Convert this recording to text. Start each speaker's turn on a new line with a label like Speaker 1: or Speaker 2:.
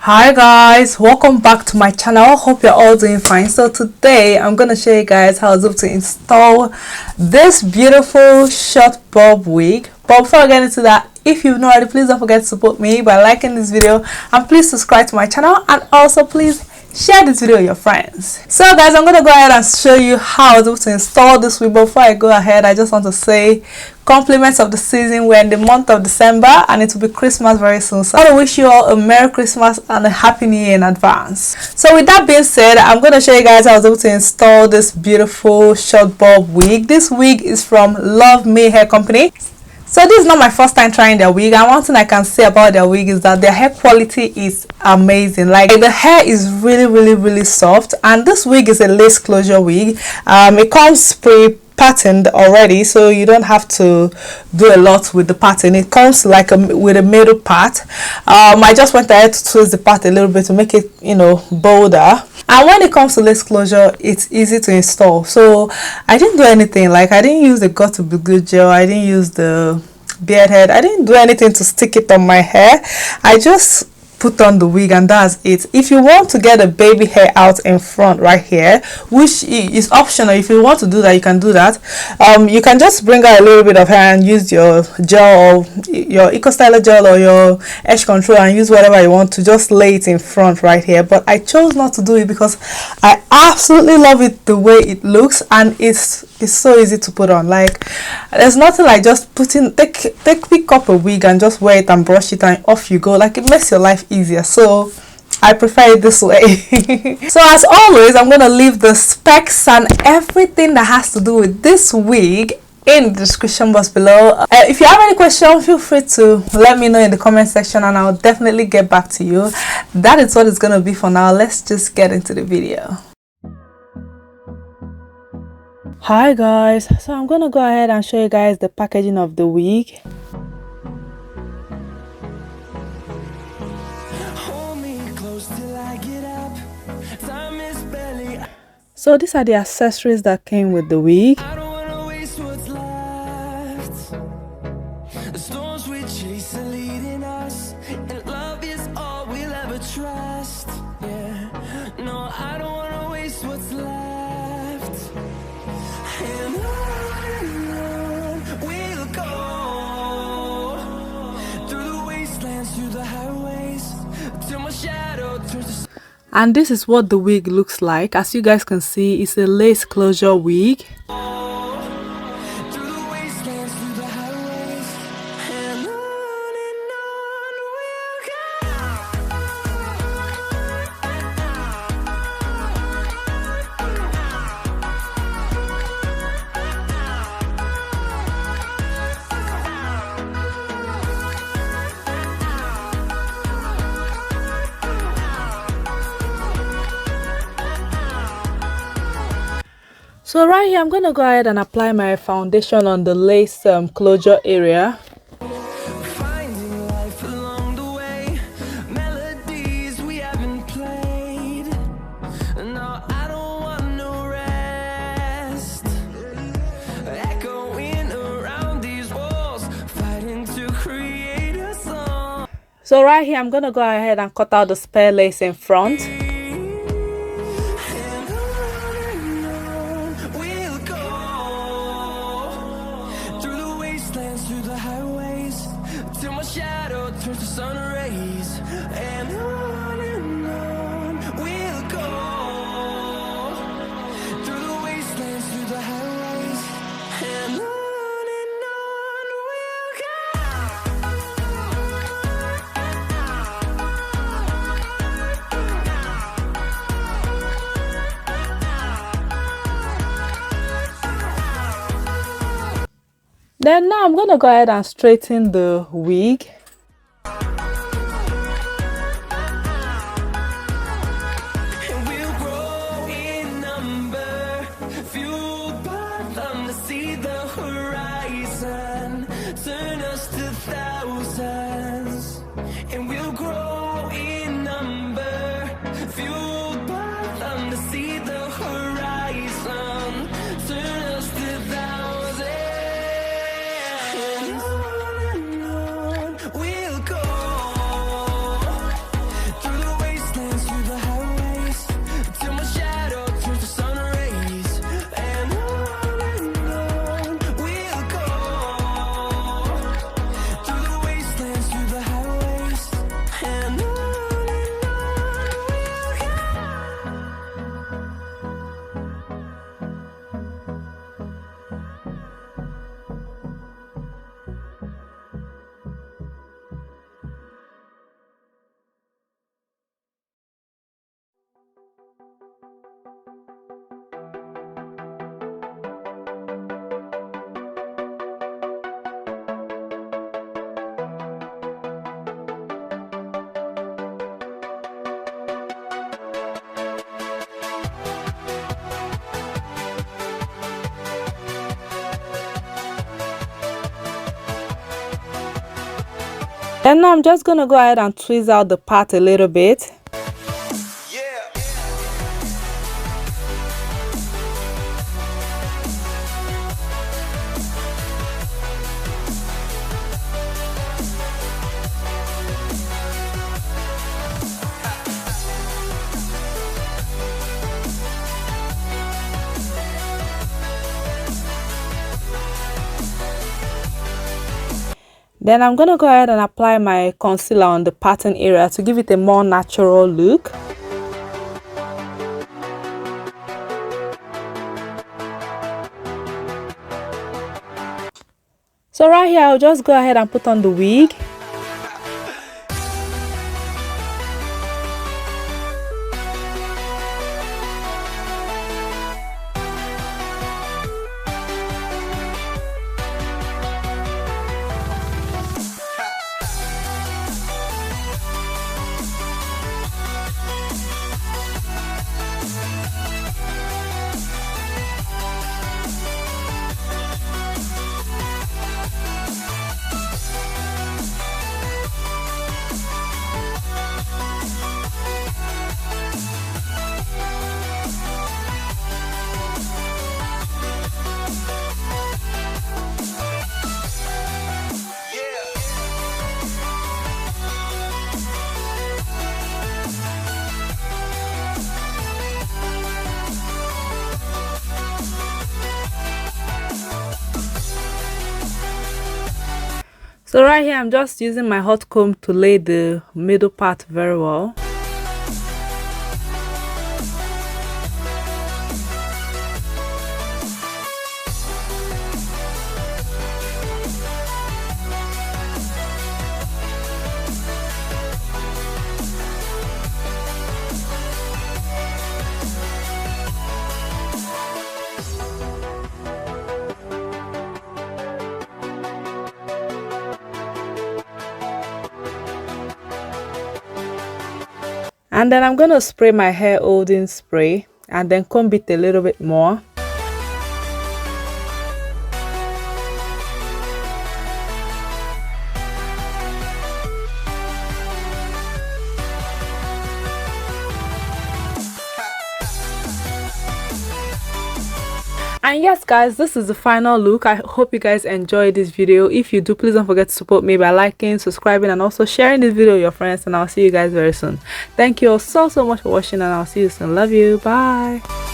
Speaker 1: Hi guys, welcome back to my channel. Hope you're all doing fine. So today I'm going to show you guys how to install this beautiful short bob wig. But before I get into that, if you've not already, please don't forget to support me by liking this video, and please subscribe to my channel, and also please share this video with your friends. So guys, I'm going to go ahead and show you how to install this wig. Before I go ahead, I just want to say compliments of the season. We're in the month of December and it will be Christmas very soon, so I want to wish you all a Merry Christmas and a Happy New Year in advance. So with that being said, I'm going to show you guys how to install this beautiful short bob wig. This wig is from Luvme hair company. So this is not my first time trying their wig, and one thing I can say about their wig is that their hair quality is amazing. Like, the hair is really soft, and this wig is a lace closure wig. It comes pre-patterned already, so you don't have to do a lot with the pattern. It comes like with a middle part. I just went ahead to twist the part a little bit to make it, you know, bolder. And when it comes to lace closure, it's easy to install. So I didn't do anything. Like, I didn't use the got to be good gel, I didn't use the beard head, I didn't do anything to stick it on my hair. I just put on the wig and that's it. If you want to get a baby hair out in front right here, which is optional, if you want to do that, you can do that. You can just bring out a little bit of hair and use your gel or your Eco Styler gel or your edge control and use whatever you want to just lay it in front right here. But I chose not to do it because I absolutely love it the way it looks, and it's so easy to put on. Like, there's nothing like just pick up a wig and just wear it and brush it and off you go. Like, it makes your life easier, so I prefer it this way. So as always, I'm gonna leave the specs and everything that has to do with this wig in the description box below. If you have any questions, feel free to let me know in the comment section and I'll definitely get back to you. That is what it's gonna be for now. Let's just get into the video. Hi guys, so I'm gonna go ahead and show you guys the packaging of the wig. So these are the accessories that came with the wig. And this is what the wig looks like. As you guys can see, it's a lace closure wig. So right here, I'm going to go ahead and apply my foundation on the lace closure area. So right here, I'm going to go ahead and cut out the spare lace in front. Then now I'm going to go ahead and straighten the wig.
Speaker 2: We'll go.
Speaker 1: And now I'm just gonna go ahead and twist out the part a little bit. Then I'm going to go ahead and apply my concealer on the pattern area to give it a more natural look. So right here, I'll just go ahead and put on the wig. So right here, I'm just using my hot comb to lay the middle part very well. And then I'm going to spray my hair holding spray and then comb it a little bit more. And yes guys, this is the final look. I hope you guys enjoyed this video. If you do, please don't forget to support me by liking, subscribing, and also sharing this video with your friends. And I'll see you guys very soon. Thank you all so much for watching, and I'll see you soon. Love you. Bye.